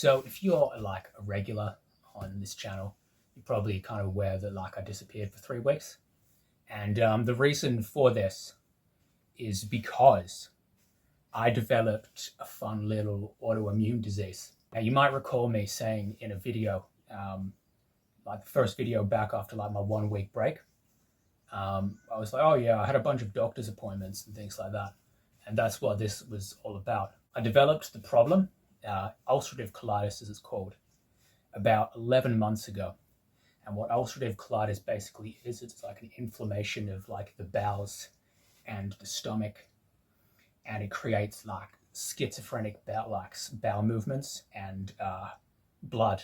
So if you're like a regular on this channel, you're probably kind of aware that like I disappeared for 3 weeks. And the reason for this is because I developed a fun little autoimmune disease. Now you might recall me saying in a video, like the first video back after like my 1 week break, I was like, oh yeah, I had a bunch of doctor's appointments and things like that. And that's what this was all about. I developed the problem, ulcerative colitis as it's called, about 11 months ago. And what ulcerative colitis basically is, it's like an inflammation of like the bowels and the stomach, and it creates like schizophrenic bowel movements and blood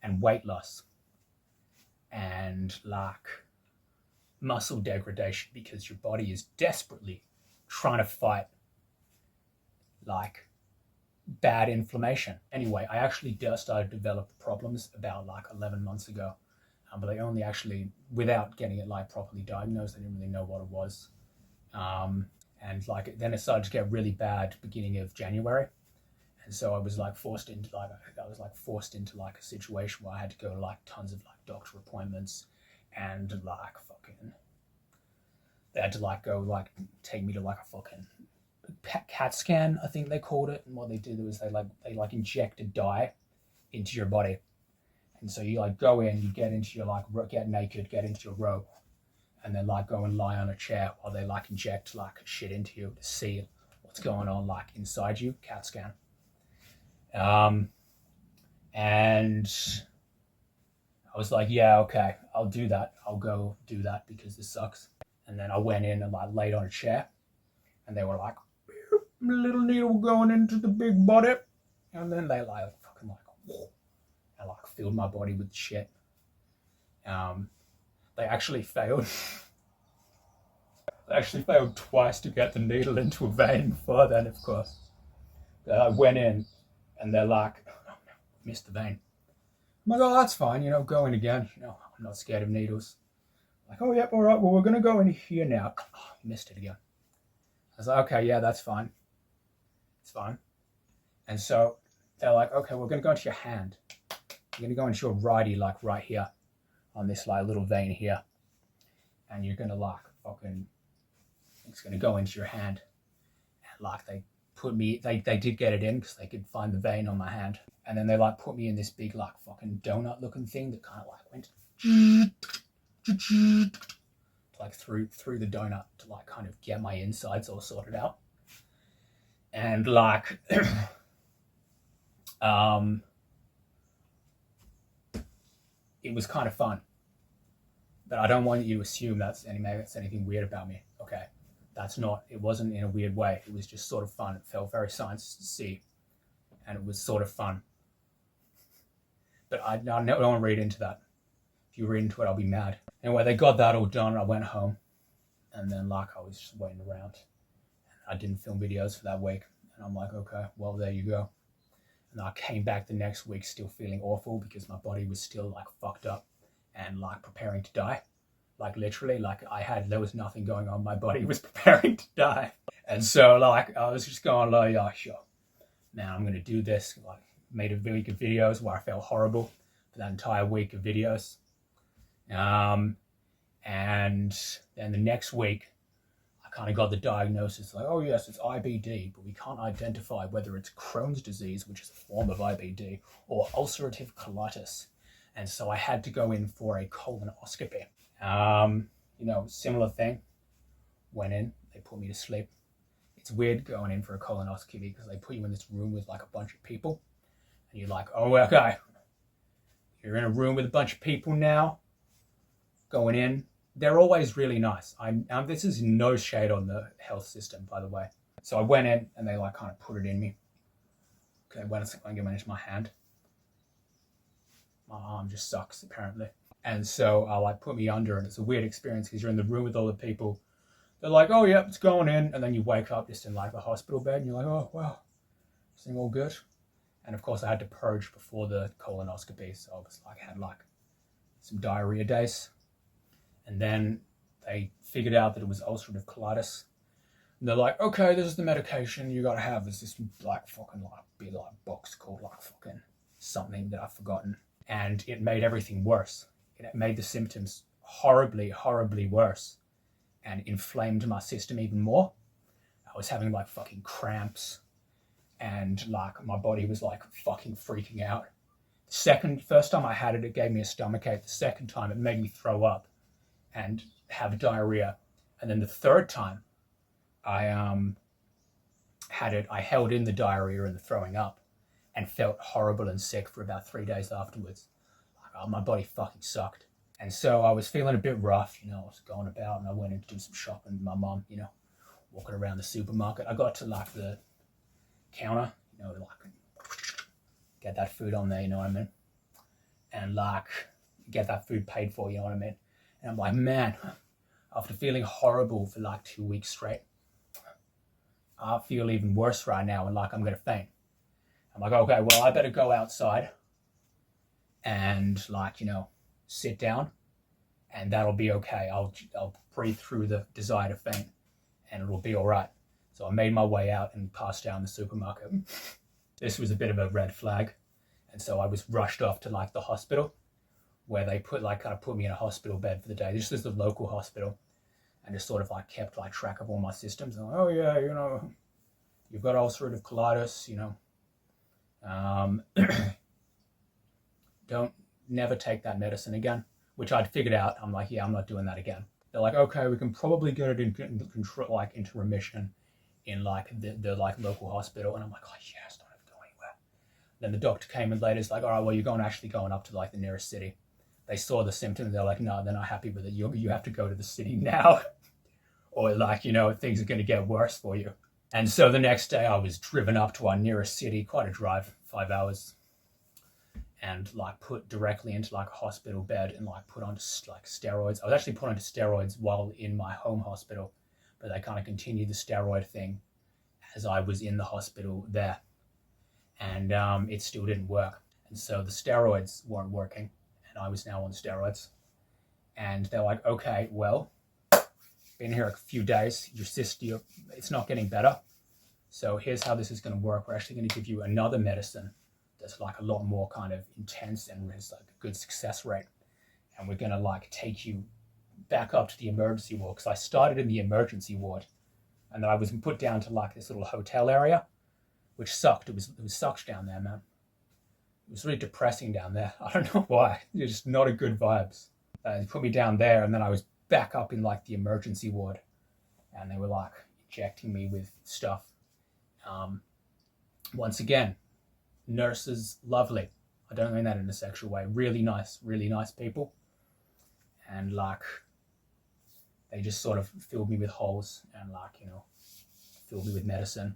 and weight loss and like muscle degradation, because your body is desperately trying to fight like bad inflammation. Anyway, I actually just started to develop problems about like 11 months ago, but they only actually, without getting it like properly diagnosed, I didn't really know what it was. And like then it started to get really bad beginning of January, and so I was like forced into like a situation where I had to go to like tons of like doctor appointments, and like fucking they had to like go like take me to like a fucking CAT scan, I think they called it. And what they did was they inject a dye into your body, and so you like go in, you get into your get naked, get into your robe, and then like go and lie on a chair while they like inject like shit into you to see what's going on like inside you. CAT scan. And I was like, yeah, okay, I'll do that. I'll go do that because this sucks. And then I went in and like laid on a chair, and they were like, little needle going into the big body, and then they like fucking like, and like filled my body with shit. They actually failed. They actually failed twice to get the needle into a vein before then, of course. I went in, and they're like, oh, no, missed the vein. I'm like, oh, that's fine, go in again. I'm not scared of needles. Like, oh, yep, all right, well, we're going to go in here now. Oh, missed it again. I was like, okay, yeah, that's fine. It's fine. And so they're like, okay, we're going to go into your hand. You're going to go into your righty, like right here on this like little vein here. And you're going to like fucking, it's going to go into your hand. And like they did get it in because they could find the vein on my hand. And then they like put me in this big like fucking donut looking thing that kind of like went like through the donut to like kind of get my insides all sorted out. And like it was kind of fun, but I don't want you to assume that's anything weird about me. Okay, it wasn't in a weird way. It was just sort of fun. It felt very science-y, and it was sort of fun. But I don't want to read into that. If you read into it, I'll be mad. Anyway, they got that all done. I went home, and then like I was just waiting around. I didn't film videos for that week, and I'm like, okay, well, there you go. And I came back the next week still feeling awful because my body was still like fucked up and like preparing to die. Like literally, like there was nothing going on. My body was preparing to die. And so like I was just going like, yeah, sure, man, I'm gonna do this. Like made a week of videos where I felt horrible for that entire week of videos. And then the next week I kind of got the diagnosis like, oh yes, it's IBD, but we can't identify whether it's Crohn's disease, which is a form of IBD, or ulcerative colitis. And so I had to go in for a colonoscopy. Similar thing. Went in, they put me to sleep. It's weird going in for a colonoscopy because they put you in this room with like a bunch of people, and you're like, oh, okay, you're in a room with a bunch of people now. Going in, they're always really nice. This is no shade on the health system, by the way. So I went in and they like kind of put it in me. Okay, when it went into my hand, my arm just sucks apparently. And so I like put me under, and it's a weird experience because you're in the room with all the people. They're like, oh yeah, it's going in, and then you wake up just in like a hospital bed, and you're like, oh wow, is everything all good? And of course I had to purge before the colonoscopy, so I was like had like some diarrhea days. And then they figured out that it was ulcerative colitis. And they're like, okay, this is the medication you gotta have. There's this like fucking like big like box called like fucking something that I've forgotten. And it made everything worse. It made the symptoms horribly, horribly worse and inflamed my system even more. I was having like fucking cramps and like my body was like fucking freaking out. First time I had it, it gave me a stomachache. The second time, it made me throw up and have diarrhea. And then the third time I had it, I held in the diarrhea and the throwing up and felt horrible and sick for about 3 days afterwards. Like, my body fucking sucked. And so I was feeling a bit rough, I was going about and I went in to do some shopping with my mom, walking around the supermarket. I got to like the counter, like get that food on there, you know what I mean? And like get that food paid for, you know what I mean? And I'm like, man, after feeling horrible for like 2 weeks straight, I feel even worse right now and like I'm gonna faint. I'm like, okay, well, I better go outside and like, sit down and that'll be okay. I'll breathe through the desire to faint and it'll be all right. So I made my way out and passed down the supermarket. This was a bit of a red flag. And so I was rushed off to like the hospital where they put me in a hospital bed for the day. This was the local hospital and just sort of like kept like track of all my systems. And like, oh yeah, you've got ulcerative colitis, don't never take that medicine again, which I'd figured out. I'm like, yeah, I'm not doing that again. They're like, okay, we can probably get it into control, like into remission in like the like local hospital. And I'm like, oh yes, don't have to go anywhere. Then the doctor came in later. It's like, all right, well, you're actually going up to like the nearest city. They saw the symptoms. They're like, no, they're not happy with it. You have to go to the city now, or like, things are going to get worse for you. And so the next day I was driven up to our nearest city, quite a drive, 5 hours, and like put directly into like a hospital bed and like put onto like steroids. I was actually put onto steroids while in my home hospital, but they kind of continued the steroid thing as I was in the hospital there. And it still didn't work. And so the steroids weren't working and I was now on steroids. And they're like, okay, well, been here a few days, your cyst, it's not getting better. So here's how this is going to work. We're actually going to give you another medicine that's like a lot more kind of intense and has like a good success rate. And we're going to like take you back up to the emergency ward, because I started in the emergency ward and then I was put down to like this little hotel area, which sucked. It was sucked down there, man. It was really depressing down there. I don't know why. It was just not a good vibes. They put me down there and then I was back up in like the emergency ward and they were like injecting me with stuff. Once again, nurses, lovely. I don't mean that in a sexual way. Really nice people. And like, they just sort of filled me with holes and like, filled me with medicine.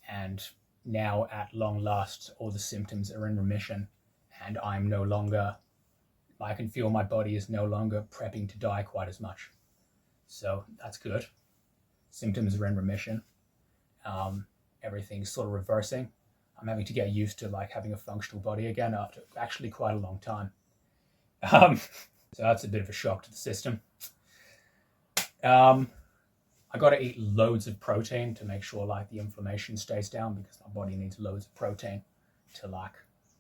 And now at long last, all the symptoms are in remission and I'm no longer, I can feel my body is no longer prepping to die quite as much. So that's good. Symptoms are in remission. Everything's sort of reversing. I'm having to get used to like having a functional body again after actually quite a long time. So that's a bit of a shock to the system. I got to eat loads of protein to make sure like the inflammation stays down, because my body needs loads of protein to like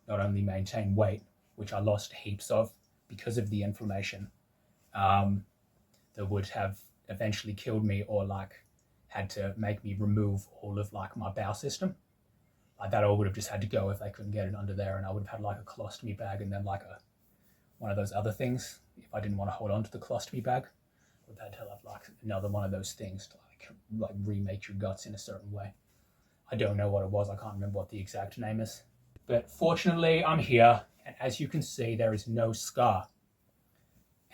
not only maintain weight, which I lost heaps of because of the inflammation, that would have eventually killed me or like had to make me remove all of like my bowel system. Like that all would have just had to go if they couldn't get it under there, and I would have had like a colostomy bag and then like one of those other things if I didn't want to hold on to the colostomy bag. I would have had to have like another one of those things to like remake your guts in a certain way. I don't know what it was. I can't remember what the exact name is. But fortunately, I'm here, and as you can see, there is no scar.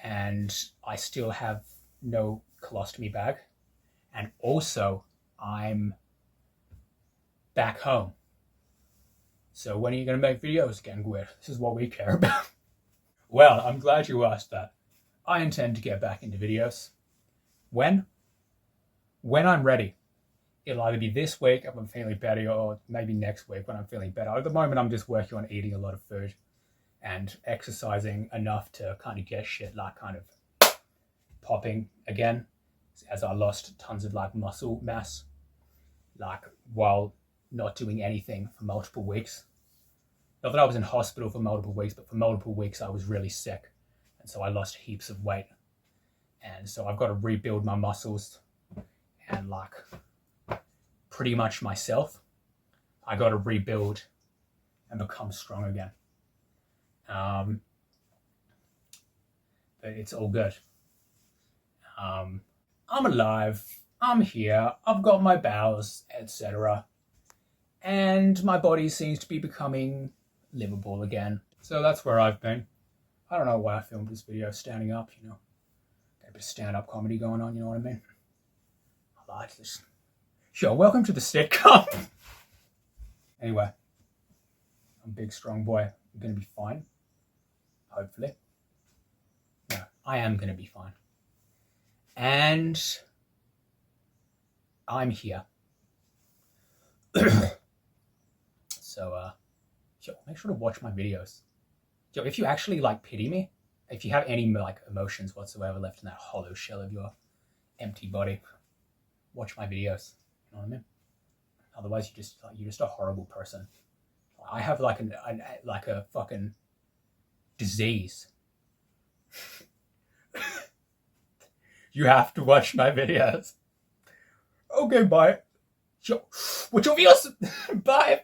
And I still have no colostomy bag. And also, I'm back home. So when are you going to make videos again, Gwyd? This is what we care about. Well, I'm glad you asked that. I intend to get back into videos. When? When I'm ready. It'll either be this week if I'm feeling better, or maybe next week when I'm feeling better. At the moment, I'm just working on eating a lot of food and exercising enough to kind of get shit like kind of popping again, as I lost tons of like muscle mass, like while not doing anything for multiple weeks. Not that I was in hospital for multiple weeks, but for multiple weeks I was really sick. And so I lost heaps of weight. And so I've got to rebuild my muscles and like pretty much myself. I got to rebuild and become strong again. But it's all good. I'm alive. I'm here. I've got my bowels, etc. And my body seems to be becoming livable again. So that's where I've been. I don't know why I filmed this video standing up, you know. Got a bit of stand-up comedy going on, you know what I mean? I like this. Sure, welcome to the sitcom. Anyway, I'm a big, strong boy. I'm gonna be fine. Hopefully. No, I am gonna be fine. And I'm here. So, yo, make sure to watch my videos. Yo, if you actually like pity me, if you have any like emotions whatsoever left in that hollow shell of your empty body, watch my videos. You know what I mean? Otherwise, you're just a horrible person. I have like a fucking disease. You have to watch my videos. Okay, bye. Yo, watch your videos. Bye.